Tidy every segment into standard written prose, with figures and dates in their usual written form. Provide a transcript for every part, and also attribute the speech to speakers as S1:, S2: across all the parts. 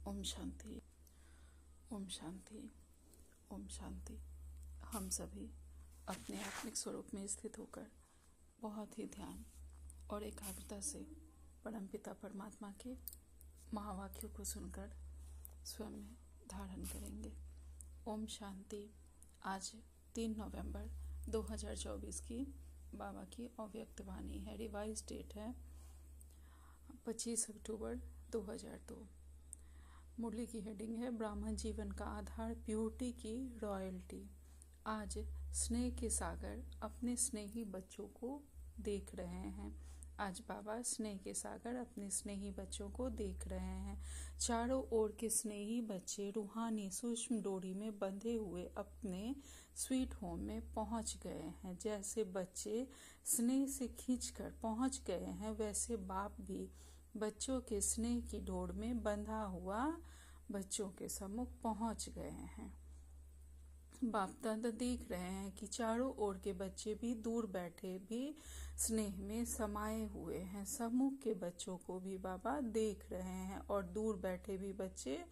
S1: ओम शांति, ओम शांति, ओम शांति। हम सभी अपने आत्मिक स्वरूप में स्थित होकर बहुत ही ध्यान और एकाग्रता से परमपिता परमात्मा के महावाक्यों को सुनकर स्वयं में धारण करेंगे। ओम शांति। आज 3 नवंबर 2024 की बाबा की अव्यक्त वाणी है। रिवाइज डेट है 25 अक्टूबर 2002। मुरली की हेडिंग है ब्राह्मण जीवन का आधार प्योरिटी की रॉयल्टी। आज स्नेह के सागर अपने स्नेही बच्चों को देख रहे हैं। आज बाबा स्नेह के सागर अपने स्नेही बच्चों को देख रहे हैं। चारों ओर के स्नेही बच्चे रूहानी सूक्ष्म डोरी में बंधे हुए अपने स्वीट होम में पहुंच गए हैं। जैसे बच्चे स्नेह से खींचकर पहुंच गए हैं, वैसे बाप भी बच्चों के स्नेह की डोर में बंधा हुआ बच्चों के सम्मुख पहुंच गए हैं। बाप दादा देख रहे हैं कि चारों ओर के बच्चे भी दूर बैठे भी स्नेह में समाये हुए हैं। सम्मुख के बच्चों को भी बाबा देख रहे हैं और दूर बैठे भी बच्चे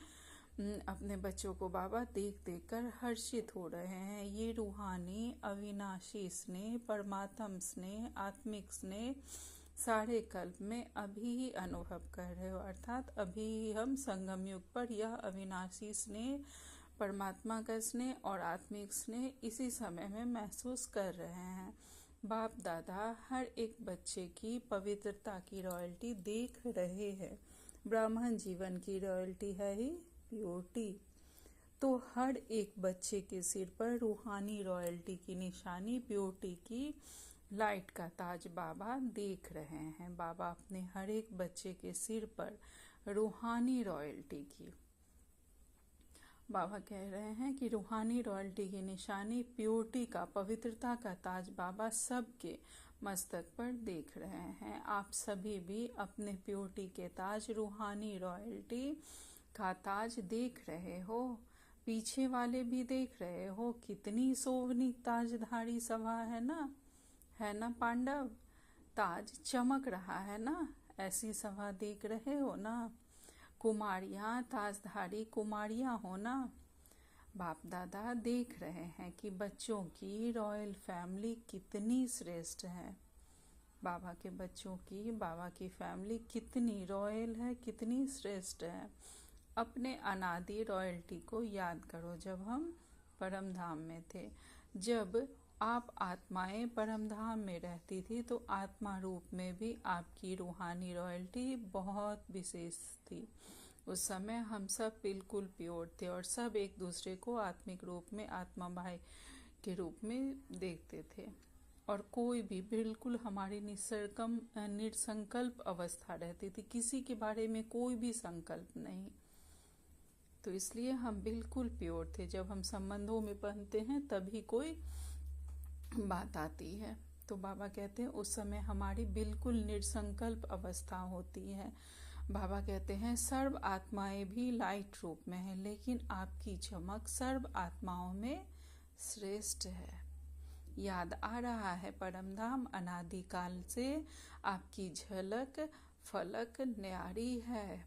S1: अपने बच्चों को बाबा देख देख कर हर्षित हो रहे हैं। ये रूहानी अविनाशी स्नेह, परमात्म स्नेह, आत्मिक स्नेह सारे कल्प में अभी ही अनुभव कर रहे हो, अर्थात अभी हम संगम युग पर यह अविनाशी स्नेह, परमात्मा का स्नेह और आत्मिक स्नेह इसी समय में महसूस कर रहे हैं। बाप दादा हर एक बच्चे की पवित्रता की रॉयल्टी देख रहे हैं। ब्राह्मण जीवन की रॉयल्टी है ही प्योरिटी, तो हर एक बच्चे के सिर पर रूहानी रॉयल्टी की निशानी प्योरिटी की लाइट का ताज बाबा देख रहे हैं। बाबा अपने हर एक बच्चे के सिर पर रूहानी रॉयल्टी की, बाबा कह रहे हैं कि रूहानी रॉयल्टी की निशानी प्योरिटी का, पवित्रता का ताज बाबा सबके मस्तक पर देख रहे हैं। आप सभी भी अपने प्योरिटी के ताज, रूहानी रॉयल्टी का ताज देख रहे हो। पीछे वाले भी देख रहे हो। कितनी शोभनी ताजधारी सभा है ना पांडव? ताज चमक रहा है ना, ऐसी सभा देख रहे हो ना। कुमारियां, ताजधारी कुमारियां हो ना। बाप दादा देख रहे हैं कि बच्चों की रॉयल फैमिली कितनी श्रेष्ठ है। बाबा के बच्चों की, बाबा की फैमिली कितनी रॉयल है, कितनी श्रेष्ठ है। अपने अनादि रॉयल्टी को याद करो। जब हम परम धाम में थे, जब आप आत्माएं परम धाम में रहती थी, तो आत्मा रूप में भी आपकी रूहानी रॉयल्टी बहुत विशेष थी। उस समय हम सब बिल्कुल प्योर थे और सब एक दूसरे को आत्मिक रूप में, आत्मा भाई के रूप में देखते थे और कोई भी बिल्कुल हमारी निसंकल्प अवस्था रहती थी। किसी के बारे में कोई भी संकल्प नहीं। तो इसलिए हम बिल्कुल प्योर थे। जब हम संबंधों में बंधते हैं तभी कोई बात आती है। तो बाबा कहते हैं उस समय हमारी बिल्कुल निसंकल्प अवस्था होती है। बाबा कहते हैं सर्व आत्माएं भी लाइट रूप में है, लेकिन आपकी चमक सर्व आत्माओं में श्रेष्ठ है। याद आ रहा है परमधाम, अनादि काल से आपकी झलक फलक न्यारी है।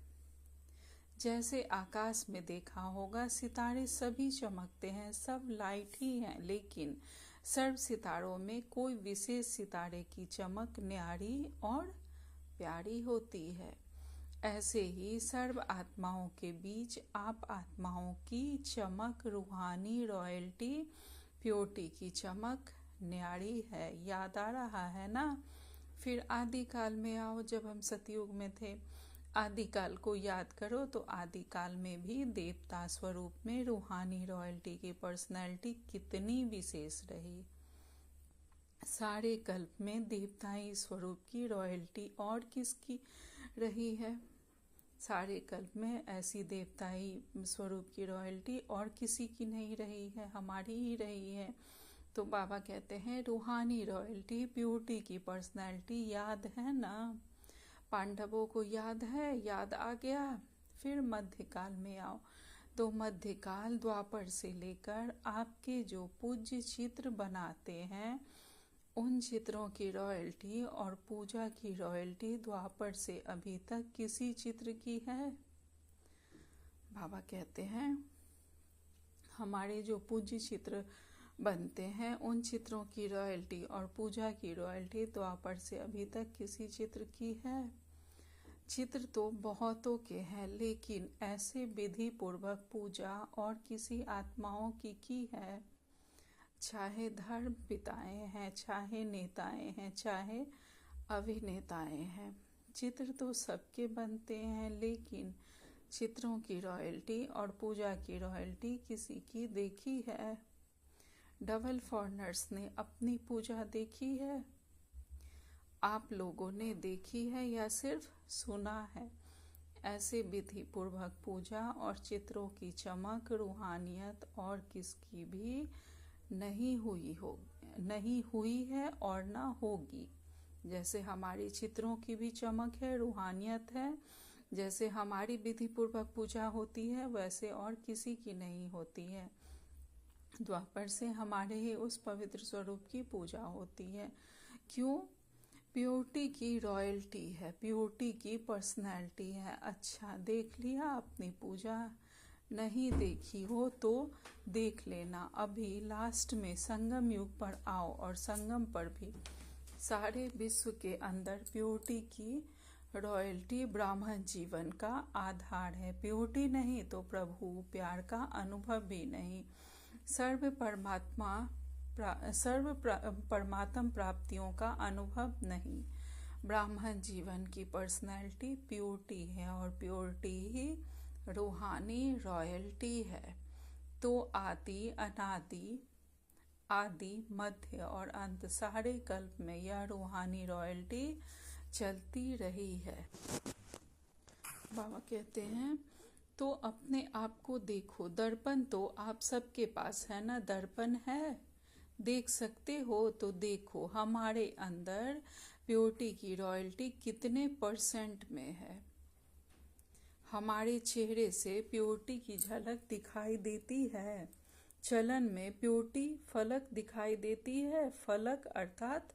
S1: जैसे आकाश में देखा होगा, सितारे सभी चमकते हैं, सब लाइट ही हैं, लेकिन सर्व सितारों में कोई विशेष सितारे की चमक न्यारी और प्यारी होती है। ऐसे ही सर्व आत्माओं के बीच आप आत्माओं की चमक, रूहानी रॉयल्टी, प्योरिटी की चमक न्यारी है। याद आ रहा है ना? फिर आदिकाल में आओ। जब हम सतयुग में थे, आदिकाल को याद करो, तो आदिकाल में भी देवता स्वरूप में रूहानी रॉयल्टी की पर्सनैलिटी कितनी विशेष रही। सारे कल्प में देवताई स्वरूप की रॉयल्टी और किसकी रही है? सारे कल्प में ऐसी देवताई स्वरूप की रॉयल्टी और किसी की नहीं रही है, हमारी ही रही है। तो बाबा कहते हैं रूहानी रॉयल्टी, प्योरिटी की पर्सनैलिटी याद है ना? पांडवों को याद है, याद आ गया। फिर मध्यकाल में आओ। तो मध्यकाल द्वापर से लेकर आपके जो पूज्य चित्र बनाते हैं, उन चित्रों की रॉयल्टी और पूजा की रॉयल्टी द्वापर से अभी तक किसी चित्र की है? बाबा कहते हैं हमारे जो पूज्य चित्र बनते हैं उन चित्रों की रॉयल्टी और पूजा की रॉयल्टी द्वापर से अभी तक किसी चित्र की है? चित्र तो बहुतों के हैं, लेकिन ऐसे विधि पूर्वक पूजा और किसी आत्माओं की है? चाहे धर्म पिताएं हैं, चाहे नेताएं हैं, चाहे अभिनेताएं हैं, चित्र तो सबके बनते हैं, लेकिन चित्रों की रॉयल्टी और पूजा की रॉयल्टी किसी की देखी है? डबल फॉरनर्स ने अपनी पूजा देखी है? आप लोगों ने देखी है या सिर्फ सुना है? ऐसे विधि पूर्वक पूजा और चित्रों की चमक, रूहानियत और किसकी भी नहीं हुई है और ना होगी। जैसे हमारी चित्रों की भी चमक है, रूहानियत है, जैसे हमारी विधि पूर्वक पूजा होती है, वैसे और किसी की नहीं होती है। द्वापर से हमारे ही उस पवित्र स्वरूप की पूजा होती है। क्यों? प्योरिटी की रॉयल्टी है, प्योरिटी की पर्सनैलिटी है। अच्छा, देख लिया अपनी पूजा? नहीं देखी हो तो देख लेना। अभी लास्ट में संगम युग पर आओ और संगम पर भी सारे विश्व के अंदर प्योरिटी की रॉयल्टी ब्राह्मण जीवन का आधार है। प्योरिटी नहीं तो प्रभु प्यार का अनुभव भी नहीं। सर्व परमात्म प्राप्तियों का अनुभव नहीं। ब्राह्मण जीवन की पर्सनैलिटी प्योरिटी है और प्योरिटी ही रूहानी रॉयल्टी है। तो आदि अनादि, आदि मध्य और अंत सारे कल्प में यह रूहानी रॉयल्टी चलती रही है। बाबा कहते हैं तो अपने आप को देखो। दर्पण तो आप सबके पास है ना? दर्पण है, देख सकते हो तो देखो हमारे अंदर प्योरिटी की रॉयल्टी कितने % में है। हमारे चेहरे से प्योरिटी की झलक दिखाई देती है। चलन में प्योरिटी फलक दिखाई देती है। फलक अर्थात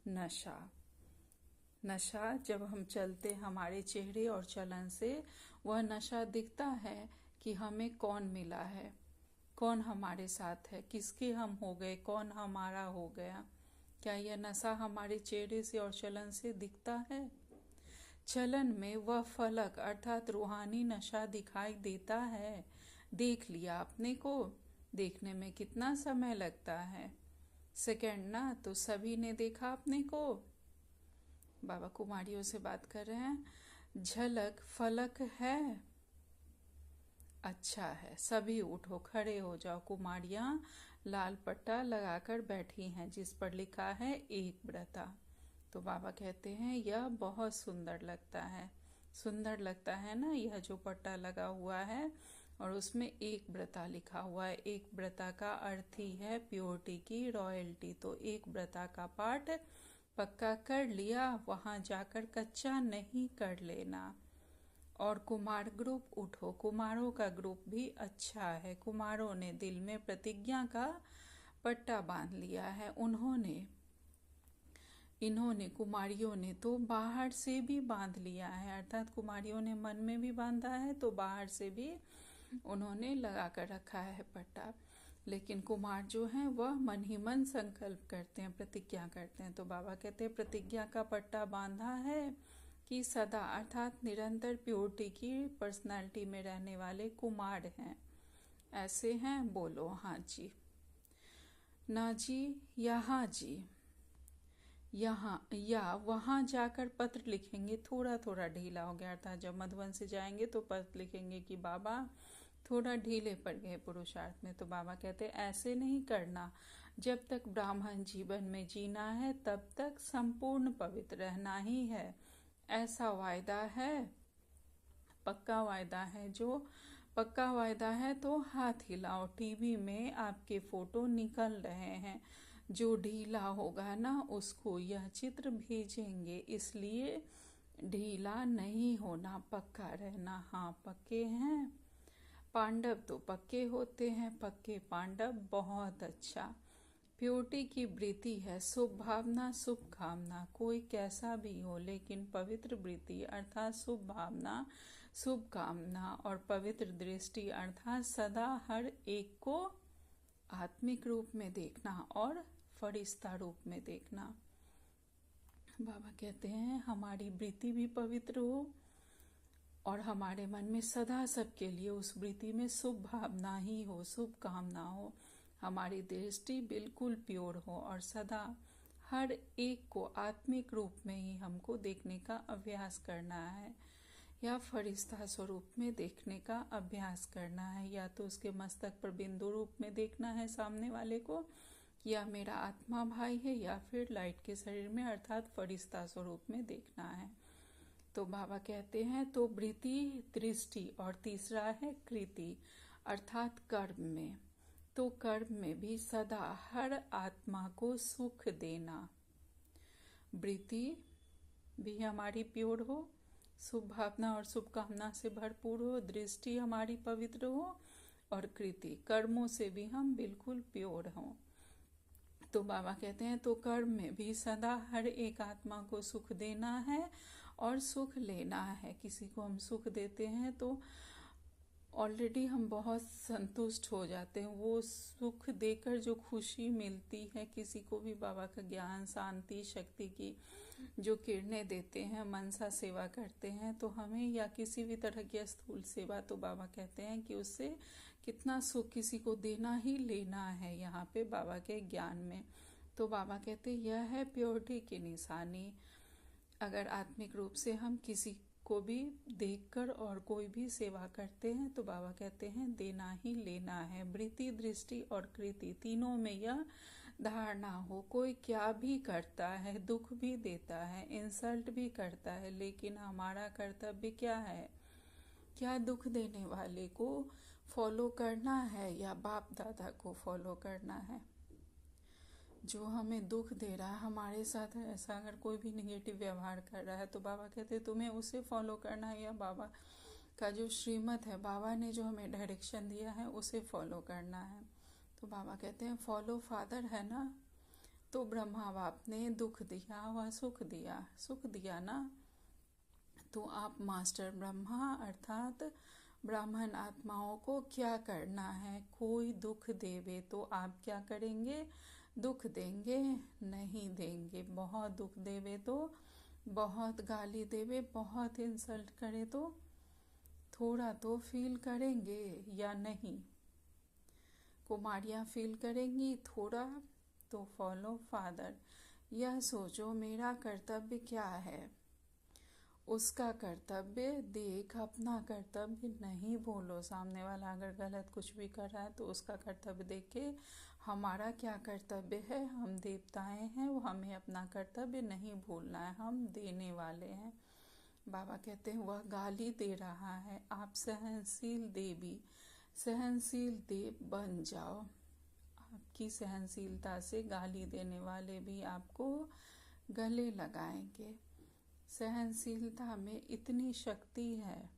S1: नशा। नशा जब हम चलते हमारे चेहरे और चलन से, वह नशा दिखता है कि हमें कौन मिला है, कौन हमारे साथ है, किसके हम हो गए, कौन हमारा हो गया। क्या यह नशा हमारे चेहरे से और चलन से दिखता है? चलन में वह फलक अर्थात रूहानी नशा दिखाई देता है। देख लिया अपने को? देखने में कितना समय लगता है? सेकंड ना? तो सभी ने देखा अपने को। बाबा कुमारियों से बात कर रहे हैं। झलक फलक है? अच्छा है, सभी उठो, खड़े हो जाओ। कुमारियां लाल पट्टा लगाकर बैठी हैं जिस पर लिखा है एक व्रता। तो बाबा कहते हैं यह बहुत सुंदर लगता है। सुंदर लगता है ना यह जो पट्टा लगा हुआ है और उसमें एक व्रता लिखा हुआ है। एक व्रता का अर्थ ही है प्योरिटी की रॉयल्टी। तो एक व्रता का पाठ पक्का कर लिया, वहां जाकर कच्चा नहीं कर लेना। और कुमार ग्रुप उठो। कुमारों का ग्रुप भी अच्छा है। कुमारों ने दिल में प्रतिज्ञा का पट्टा बांध लिया है। इन्होंने कुमारियों ने तो बाहर से भी बांध लिया है, अर्थात कुमारियों ने मन में भी बांधा है तो बाहर से भी उन्होंने लगा कर रखा है पट्टा। लेकिन कुमार जो हैं वह मन ही मन संकल्प करते हैं, प्रतिज्ञा करते हैं। तो बाबा कहते हैं प्रतिज्ञा का पट्टा बांधा है कि सदा अर्थात निरंतर प्योरिटी की पर्सनालिटी में रहने वाले कुमार हैं। ऐसे हैं? बोलो हाँ जी, ना जी, यहाँ जी, यहाँ या वहाँ जाकर पत्र लिखेंगे। थोड़ा थोड़ा ढीला हो गया, अर्थात जब मधुबन से जाएंगे तो पत्र लिखेंगे कि बाबा थोड़ा ढीले पड़ गए पुरुषार्थ में। तो बाबा कहते ऐसे नहीं करना। जब तक ब्राह्मण जीवन में जीना है तब तक संपूर्ण पवित्र रहना ही है। ऐसा वायदा है, पक्का वायदा है। जो पक्का वायदा है तो हाथ हिलाओ। टीवी में आपके फोटो निकल रहे हैं। जो ढीला होगा ना उसको यह चित्र भेजेंगे, इसलिए ढीला नहीं होना, पक्का रहना। हाँ पक्के हैं। पांडव तो पक्के होते हैं, पक्के पांडव। बहुत अच्छा। प्योरिटी की वृत्ति है, शुभ भावना, शुभ कामना। कोई कैसा भी हो लेकिन पवित्र वृत्ति अर्थात शुभ भावना शुभ कामना और पवित्र दृष्टि अर्थात सदा हर एक को आत्मिक रूप में देखना और फरिश्ता रूप में देखना। बाबा कहते हैं हमारी वृत्ति भी पवित्र हो और हमारे मन में सदा सबके लिए उस वृत्ति में शुभ भावना ही हो, शुभ कामना हो, हमारी दृष्टि बिल्कुल प्योर हो और सदा हर एक को आत्मिक रूप में ही हमको देखने का अभ्यास करना है या फरिश्ता स्वरूप में देखने का अभ्यास करना है। या तो उसके मस्तक पर बिंदु रूप में देखना है सामने वाले को, या मेरा आत्मा भाई है, या फिर लाइट के शरीर में अर्थात फरिश्ता स्वरूप में देखना है। तो बाबा कहते हैं तो वृत्ति, दृष्टि और तीसरा है कृति अर्थात कर्म में। तो कर्म में भी सदा हर आत्मा को सुख देना। वृत्ति भी हमारी प्योर हो, शुभ भावना और शुभ कामना से भरपूर हो, दृष्टि हमारी पवित्र हो और कृति कर्मों से भी हम बिल्कुल प्योर हों। तो बाबा कहते हैं तो कर्म में भी सदा हर एक आत्मा को सुख देना है और सुख लेना है। किसी को हम सुख देते हैं तो ऑलरेडी हम बहुत संतुष्ट हो जाते हैं। वो सुख देकर जो खुशी मिलती है, किसी को भी बाबा का ज्ञान, शांति, शक्ति की जो किरणें देते हैं, मनसा सेवा करते हैं तो हमें, या किसी भी तरह की स्थूल सेवा, तो बाबा कहते हैं कि उससे कितना सुख किसी को देना ही लेना है यहाँ पे बाबा के ज्ञान में। तो बाबा कहते हैं यह है प्योरिटी की निशानी। अगर आत्मिक रूप से हम किसी को भी देखकर और कोई भी सेवा करते हैं तो बाबा कहते हैं देना ही लेना है। वृत्ति, दृष्टि और कृति तीनों में यह धारणा हो, कोई क्या भी करता है, दुख भी देता है, इंसल्ट भी करता है, लेकिन हमारा कर्तव्य क्या है? क्या दुख देने वाले को फॉलो करना है या बाप दादा को फॉलो करना है? जो हमें दुख दे रहा है हमारे साथ, ऐसा अगर कोई भी निगेटिव व्यवहार कर रहा है तो बाबा कहते हैं तुम्हें उसे फॉलो करना है या बाबा का जो श्रीमत है, बाबा ने जो हमें डायरेक्शन दिया है उसे फॉलो करना है। तो बाबा कहते हैं फॉलो फादर है ना, तो ब्रह्मा बाप ने दुख दिया व सुख दिया ना, तो आप मास्टर ब्रह्मा अर्थात ब्राह्मण आत्माओं को क्या करना है? कोई दुख देवे तो आप क्या करेंगे? दुख देंगे? नहीं देंगे। बहुत दुख देवे तो, बहुत गाली देवे, बहुत इंसल्ट करे तो थोड़ा तो फील करेंगे या नहीं? कुमारियाँ फील करेंगी थोड़ा, तो फॉलो फादर। यह सोचो मेरा कर्तव्य क्या है, उसका कर्तव्य देख, अपना कर्तव्य नहीं बोलो। सामने वाला अगर गलत कुछ भी कर रहा है तो उसका कर्तव्य देख के हमारा क्या कर्तव्य है, हम देवताएं हैं, वो हमें अपना कर्तव्य नहीं भूलना है, हम देने वाले हैं। बाबा कहते हैं वह गाली दे रहा है, आप सहनशील देवी, सहनशील देव बन जाओ। आपकी सहनशीलता से गाली देने वाले भी आपको गले लगाएंगे। सहनशीलता में इतनी शक्ति है,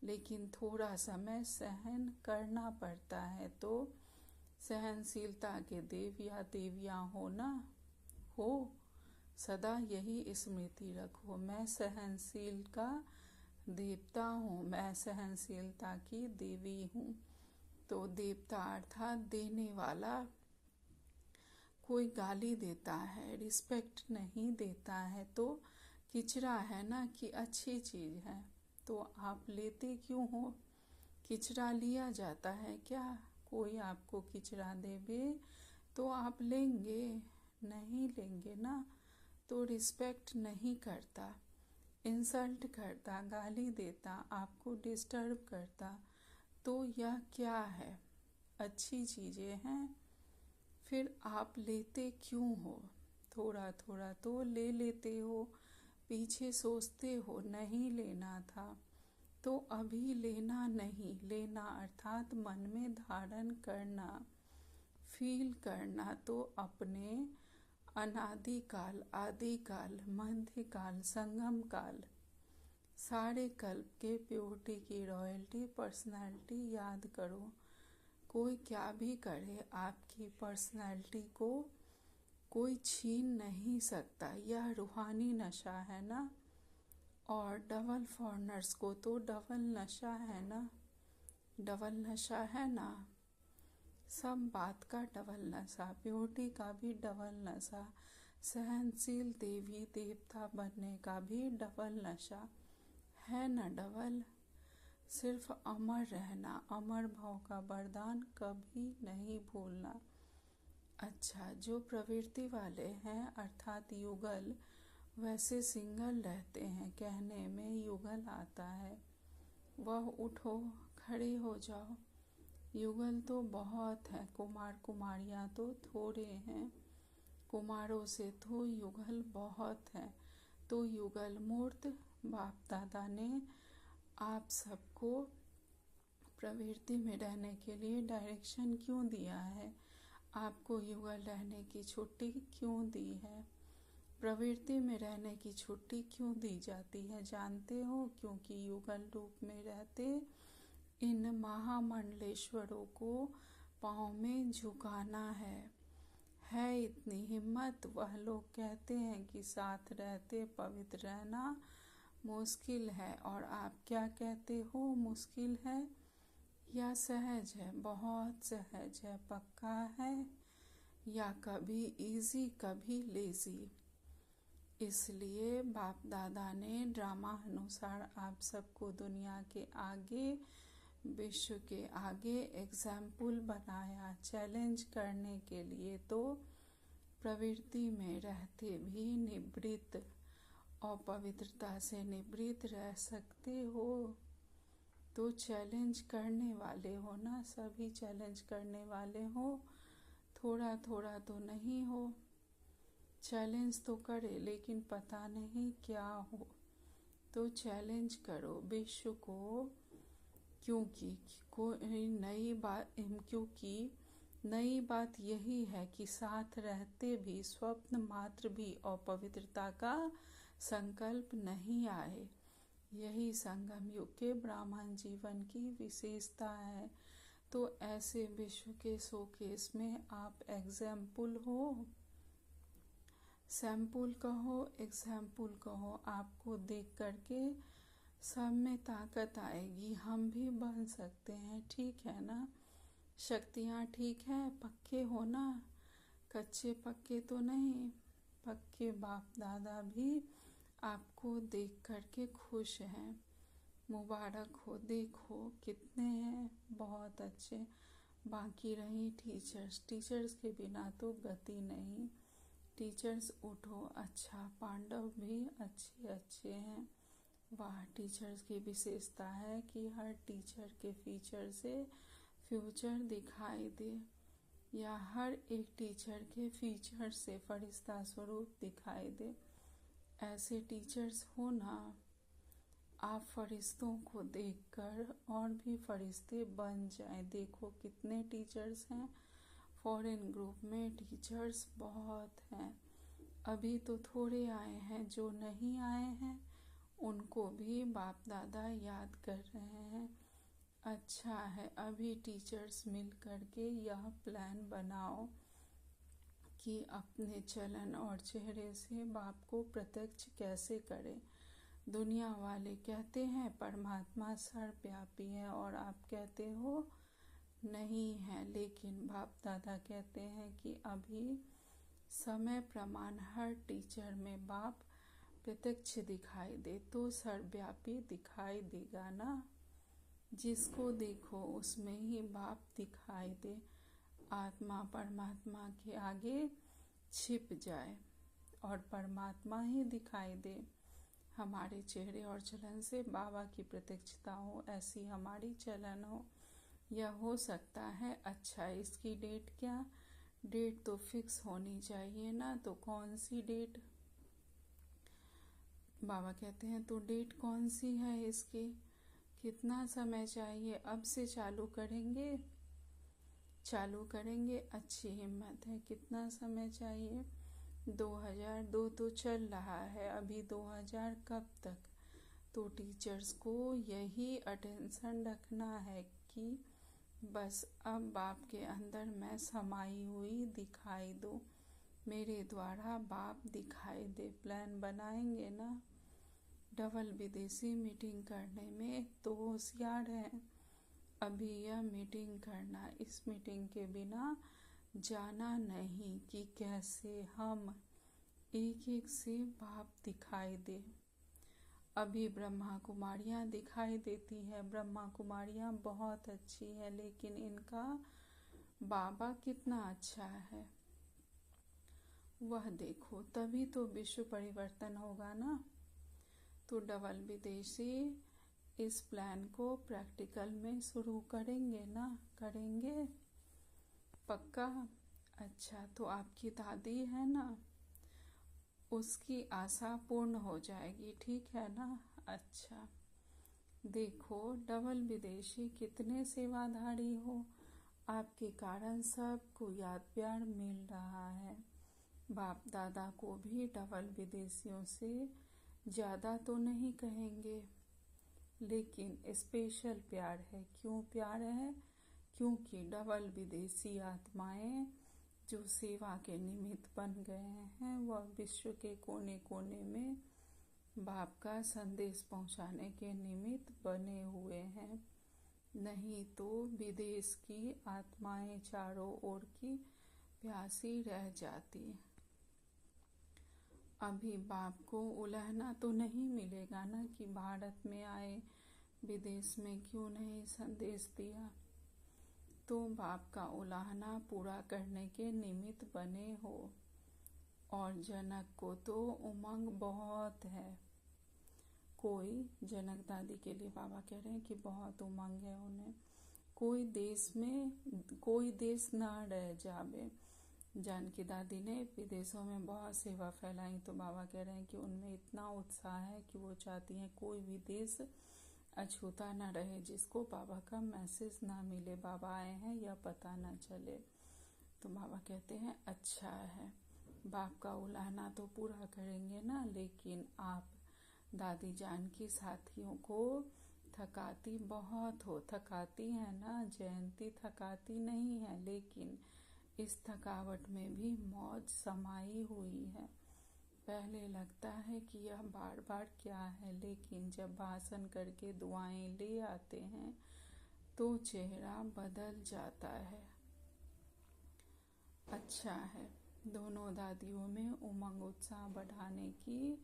S1: लेकिन थोड़ा समय सहन करना पड़ता है। तो सहनशीलता के देव या देवियाँ हो ना, हो सदा यही स्मृति रखो, मैं सहनशील का देवता हूँ, मैं सहनशीलता की देवी हूँ। तो देवता अर्थात देने वाला। कोई गाली देता है, रिस्पेक्ट नहीं देता है तो किचरा है ना कि अच्छी चीज़ है, तो आप लेते क्यों हो? किचरा लिया जाता है क्या? कोई आपको किचरा देवे तो आप लेंगे? नहीं लेंगे ना। तो रिस्पेक्ट नहीं करता, इंसल्ट करता, गाली देता, आपको डिस्टर्ब करता, तो यह क्या है? अच्छी चीज़ें हैं, फिर आप लेते क्यों हो? थोड़ा थोड़ा तो ले लेते हो, पीछे सोचते हो नहीं लेना था, तो अभी लेना नहीं। लेना अर्थात मन में धारण करना, फील करना। तो अपने अनादिकाल, आदिकाल, मध्यकाल, संगम काल, सारे कल्प के प्योरिटी की रॉयल्टी, पर्सनालिटी याद करो। कोई क्या भी करे, आपकी पर्सनालिटी को कोई छीन नहीं सकता। यह रूहानी नशा है ना, और डबल फॉरनर्स को तो डबल नशा है ना, डबल नशा है ना, सब बात का डबल नशा, प्योरिटी का भी डबल नशा, सहनशील देवी देवता बनने का भी डबल नशा है ना, डबल। सिर्फ अमर रहना, अमर भाव का वरदान कभी नहीं भूलना। अच्छा, जो प्रवृत्ति वाले हैं अर्थात युगल, वैसे सिंगल रहते हैं, कहने में युगल आता है। वह उठो, खड़े हो जाओ। युगल तो बहुत है, कुमार कुमारियाँ तो थोड़े हैं, कुमारों से तो युगल बहुत है। तो युगल मूर्त बाप दादा ने आप सबको प्रवृत्ति में रहने के लिए डायरेक्शन क्यों दिया है, आपको युगल रहने की छुट्टी क्यों दी है, प्रवृत्ति में रहने की छुट्टी क्यों दी जाती है जानते हो? क्योंकि युगल रूप में रहते इन महामंडलेश्वरों को पाँव में झुकाना है इतनी हिम्मत। वह लोग कहते हैं कि साथ रहते पवित्र रहना मुश्किल है, और आप क्या कहते हो, मुश्किल है या सहज है? बहुत सहज है, पक्का है, या कभी इजी कभी लेजी। इसलिए बाप दादा ने ड्रामा अनुसार आप सबको दुनिया के आगे, विश्व के आगे एग्जाम्पल बनाया, चैलेंज करने के लिए। तो प्रवृत्ति में रहते भी निवृत्त और पवित्रता से निवृत्त रह सकते हो, तो चैलेंज करने वाले हो ना, सभी चैलेंज करने वाले हो, थोड़ा थोड़ा तो नहीं हो। चैलेंज तो करे लेकिन पता नहीं क्या हो, तो चैलेंज करो विश्व को, क्योंकि कोई नई बात यही है कि साथ रहते भी स्वप्न मात्र भी अपवित्रता का संकल्प नहीं आए। यही संगम युग के ब्राह्मण जीवन की विशेषता है। तो ऐसे विश्व के शोकेस में आप एग्जाम्पल हो, सैंपल कहो, एग्जाम्पल कहो, आपको देख करके सब में ताकत आएगी, हम भी बन सकते हैं, ठीक है ना? शक्तियाँ ठीक है, पक्के हो ना, कच्चे पक्के तो नहीं, पक्के बाप दादा भी आपको देख करके खुश हैं, मुबारक हो, देखो कितने हैं, बहुत अच्छे। बाकी रही टीचर्स के बिना तो गति नहीं, टीचर्स उठो, अच्छा पांडव भी अच्छे हैं, वाह। टीचर्स की विशेषता है कि हर टीचर के फीचर से फ्यूचर दिखाई दे, या हर एक टीचर के फीचर से फरिश्ता स्वरूप दिखाई दे। ऐसे टीचर्स हो ना, आप फरिश्तों को देखकर और भी फरिश्ते बन जाएं। देखो कितने टीचर्स हैं, फॉरेन ग्रुप में टीचर्स बहुत हैं। अभी तो थोड़े आए हैं, जो नहीं आए हैं उनको भी बाप दादा याद कर रहे हैं। अच्छा है, अभी टीचर्स मिल करके यह प्लान बनाओ कि अपने चलन और चेहरे से बाप को प्रत्यक्ष कैसे करें। दुनिया वाले कहते हैं परमात्मा सर्वव्यापी है, और आप कहते हो नहीं है, लेकिन बाप दादा कहते हैं कि अभी समय प्रमाण हर टीचर में बाप प्रत्यक्ष दिखाई दे, तो सर्वव्यापी दिखाई देगा ना। जिसको देखो उसमें ही बाप दिखाई दे, आत्मा परमात्मा के आगे छिप जाए और परमात्मा ही दिखाई दे। हमारे चेहरे और चलन से बाबा की प्रत्यक्षता हो, ऐसी हमारी चलन हो। यह हो सकता है। अच्छा, इसकी डेट क्या? डेट तो फिक्स होनी चाहिए ना, तो कौन सी डेट? बाबा कहते हैं तो डेट कौन सी है इसकी? कितना समय चाहिए? अब से चालू करेंगे, अच्छी हिम्मत है। कितना समय चाहिए? 2002 तो चल रहा है, अभी 2000 कब तक? तो टीचर्स को यही अटेंशन रखना है कि बस अब बाप के अंदर मैं समाई हुई दिखाई दो, मेरे द्वारा बाप दिखाई दे। प्लान बनाएंगे ना, डबल विदेशी मीटिंग करने में तो होशियार है। अभी यह मीटिंग करना, इस मीटिंग के बिना जाना नहीं कि कैसे हम एक एक से बाप दिखाई दे। अभी ब्रह्मा कुमारियाँ दिखाई देती है, ब्रह्मा कुमारियाँ बहुत अच्छी है, लेकिन इनका बाबा कितना अच्छा है वह देखो, तभी तो विश्व परिवर्तन होगा ना। तो डबल विदेशी इस प्लान को प्रैक्टिकल में शुरू करेंगे ना, करेंगे पक्का। अच्छा, तो आपकी दादी है ना, उसकी आशा पूर्ण हो जाएगी, ठीक है ना। अच्छा, देखो डबल विदेशी कितने सेवाधारी हो, आपके कारण सबको याद प्यार मिल रहा है। बाप दादा को भी डबल विदेशियों से ज़्यादा तो नहीं कहेंगे, लेकिन स्पेशल प्यार है। क्यों प्यार है? क्योंकि डबल विदेशी आत्माएं जो सेवा के निमित्त बन गए हैं, वह विश्व के कोने कोने में बाप का संदेश पहुंचाने के निमित्त बने हुए हैं। नहीं तो विदेश की आत्माएं चारों ओर की प्यासी रह जाती। अभी बाप को उलहना तो नहीं मिलेगा ना कि भारत में आए, विदेश में क्यों नहीं संदेश दिया। तो बाप का उलाहना पूरा करने के निमित्त बने हो। और जनक को तो उमंग बहुत है। कोई जनक दादी के लिए बाबा कह रहे हैं कि बहुत उमंग है उन्हें, कोई देश ना रह जावे। जानकी दादी ने विदेशों में बहुत सेवा फैलाई, तो बाबा कह रहे हैं कि उनमें इतना उत्साह है कि वो चाहती हैं कोई भी देश अछूता ना रहे, जिसको बाबा का मैसेज ना मिले, बाबा आए हैं यह पता ना चले। तो बाबा कहते हैं अच्छा है, बाप का उलाहना तो पूरा करेंगे ना, लेकिन आप दादी जानकी साथियों को थकाती बहुत हो। थकाती है ना, जयंती थकाती नहीं है, लेकिन इस थकावट में भी मौज समाई हुई है। पहले लगता है कि यह बार बार क्या है, लेकिन जब भाषण करके दुआएं ले आते हैं तो चेहरा बदल जाता है। अच्छा है, दोनों दादियों में उमंग उत्साह बढ़ाने की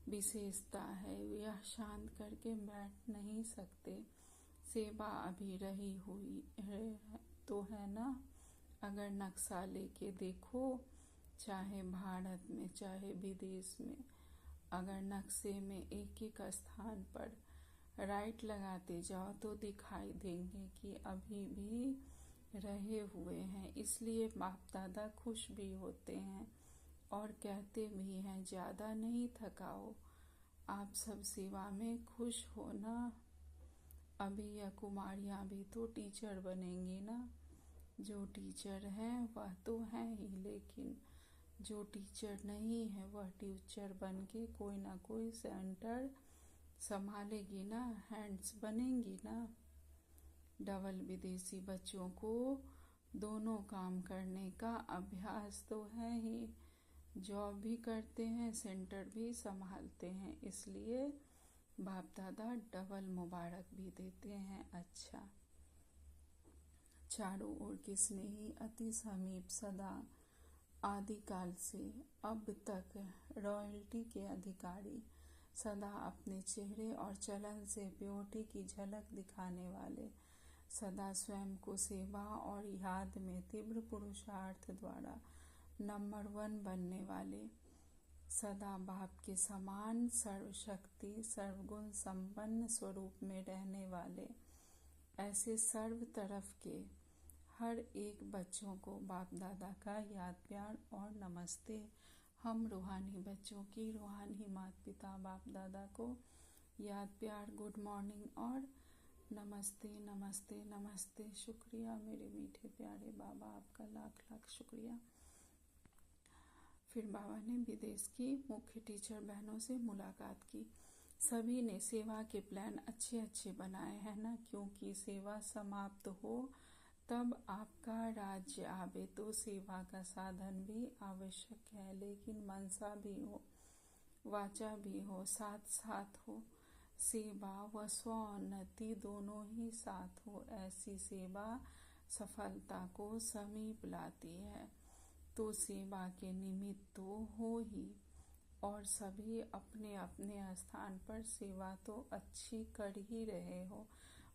S1: विशेषता है। यह शांत करके बैठ नहीं सकते, सेवा अभी रही हुई है तो है ना। अगर नक्शा लेके देखो, चाहे भारत में चाहे विदेश में, अगर नक्शे में एक एक स्थान पर राइट लगाते जाओ तो दिखाई देंगे कि अभी भी रहे हुए हैं। इसलिए बाप दादा खुश भी होते हैं और कहते भी हैं ज़्यादा नहीं थकाओ, आप सब सेवा में खुश हो ना। अभी यह कुमारियाँ भी तो टीचर बनेंगी ना। जो टीचर हैं वह तो हैं ही, लेकिन जो टीचर नहीं है वह टीचर बन के कोई ना कोई सेंटर संभालेगी ना, हैंड्स बनेंगी ना। डबल विदेशी बच्चों को दोनों काम करने का अभ्यास तो है ही, जॉब भी करते हैं, सेंटर भी संभालते हैं, इसलिए बाप दादा डबल मुबारक भी देते हैं। अच्छा, चारों ओर के स्नेही अति समीप सदा आदिकाल से अब तक रॉयल्टी के अधिकारी, सदा अपने चेहरे और चलन से प्योरिटी की झलक दिखाने वाले, सदा स्वयं को सेवा और याद में तीव्र पुरुषार्थ द्वारा नंबर 1 बनने वाले, सदा बाप के समान सर्वशक्ति सर्वगुण संपन्न स्वरूप में रहने वाले, ऐसे सर्व तरफ के हर एक बच्चों को बाप दादा का याद प्यार और नमस्ते। हम रूहानी बच्चों की रूहानी माता पिता बाप दादा को याद प्यार, गुड मॉर्निंग और नमस्ते नमस्ते नमस्ते। शुक्रिया मेरे मीठे प्यारे बाबा, आपका लाख लाख शुक्रिया। फिर बाबा ने विदेश की मुख्य टीचर बहनों से मुलाकात की। सभी ने सेवा के प्लान अच्छे अच्छे बनाए हैं ना, क्योंकि सेवा समाप्त हो तब आपका राज्य आवे, तो सेवा का साधन भी आवश्यक है, लेकिन मनसा भी हो। वाचा भी हो, साथ साथ हो। सेवा व स्वोन्नति दोनों ही साथ हो, ऐसी सेवा सफलता को समीप लाती है। तो सेवा के निमित्त तो हो ही, और सभी अपने अपने स्थान पर सेवा तो अच्छी कर ही रहे हो।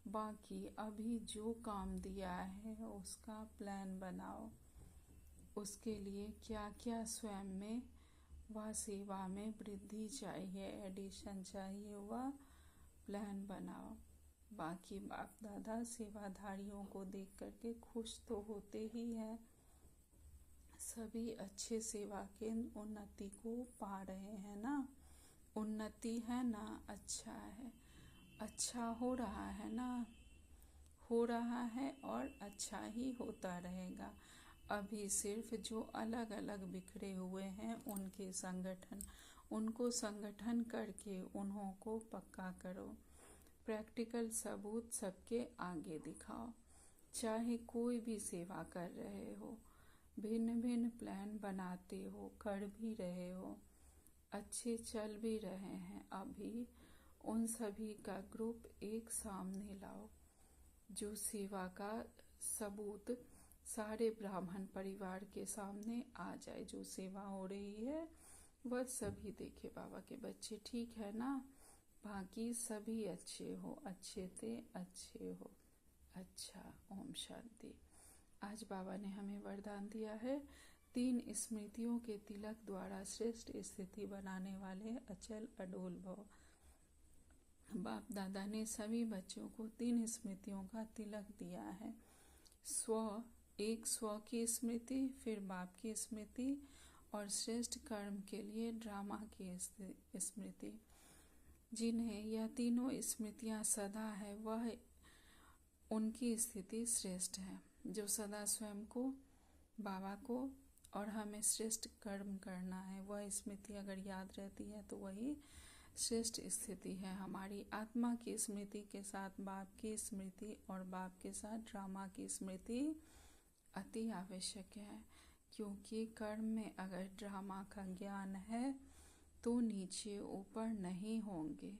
S1: बाकी अभी जो काम दिया है उसका प्लान बनाओ। उसके लिए क्या क्या स्वयं में व सेवा में वृद्धि चाहिए, एडिशन चाहिए, वह प्लान बनाओ। बाकी बाप दादा सेवाधारियों को देख करके खुश तो होते ही हैं। सभी अच्छे सेवा के उन्नति को पा रहे हैं ना। उन्नति है ना, अच्छा है, अच्छा हो रहा है ना, हो रहा है और अच्छा ही होता रहेगा। अभी सिर्फ जो अलग अलग बिखरे हुए हैं उनको संगठन करके उन्हों को पक्का करो। प्रैक्टिकल सबूत सबके आगे दिखाओ। चाहे कोई भी सेवा कर रहे हो, भिन्न भिन्न प्लान बनाते हो, कर भी रहे हो, अच्छे चल भी रहे हैं, अभी उन सभी का ग्रुप एक सामने लाओ। जो सेवा का सबूत सारे ब्राह्मण परिवार के सामने आ जाए। जो सेवा हो रही है वह सभी देखे बाबा के बच्चे, ठीक है ना। बाकी सभी अच्छे हो, अच्छे थे अच्छे हो। अच्छा, ओम शांति। आज बाबा ने हमें वरदान दिया है, 3 स्मृतियों के तिलक द्वारा श्रेष्ठ स्थिति बनाने वाले अचल अडोल भव। बाप दादा ने सभी बच्चों को 3 स्मृतियों का तिलक दिया है। एक स्व की स्मृति, फिर बाप की स्मृति, और श्रेष्ठ कर्म के लिए ड्रामा की स्मृति। जिन्हें यह तीनों स्मृतियां सदा है वह उनकी स्थिति श्रेष्ठ है। जो सदा स्वयं को, बाबा को और हमें श्रेष्ठ कर्म करना है, वह स्मृति अगर याद रहती है तो वही श्रेष्ठ स्थिति है। हमारी आत्मा की स्मृति के साथ बाप की स्मृति और बाप के साथ ड्रामा की स्मृति अति आवश्यक है। क्योंकि कर्म में अगर ड्रामा का ज्ञान है तो नीचे ऊपर नहीं होंगे।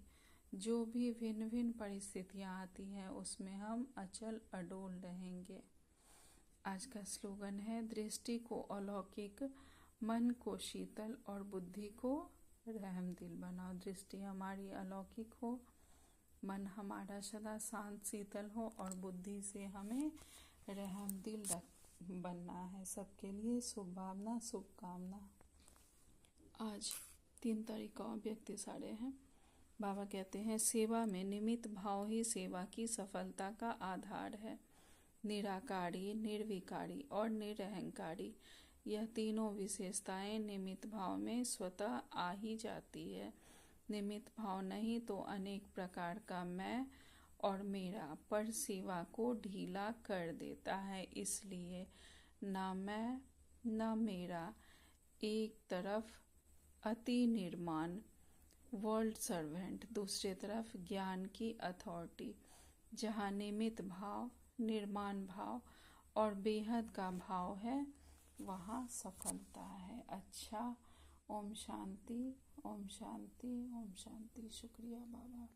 S1: जो भी भिन्न भिन्न परिस्थितियाँ आती हैं उसमें हम अचल अडोल रहेंगे। आज का स्लोगन है, दृष्टि को अलौकिक, मन को शीतल और बुद्धि को रहमदिल बनाओ। दृष्टि हमारी अलौकिक हो, मन हमारा सदा शांत शीतल हो और बुद्धि से हमें रहमदिल बनना है। सबके लिए शुभ भावना, शुभकामना। आज 3 तारीख का व्यक्ति सारे हैं। बाबा कहते हैं, सेवा में निमित्त भाव ही सेवा की सफलता का आधार है। निराकारी, निर्विकारी और निरहंकारी, यह तीनों विशेषताएं निमित्त भाव में स्वतः आ ही जाती है। निमित्त भाव नहीं तो अनेक प्रकार का मैं और मेरा पर सेवा को ढीला कर देता है। इसलिए ना मैं ना मेरा, एक तरफ अति निर्माण वर्ल्ड सर्वेंट, दूसरे तरफ ज्ञान की अथॉरिटी। जहाँ निमित्त भाव, निर्माण भाव और बेहद का भाव है वहाँ सफलता है। अच्छा, ओम शांति, ओम शांति, ओम शांति। शुक्रिया बाबा।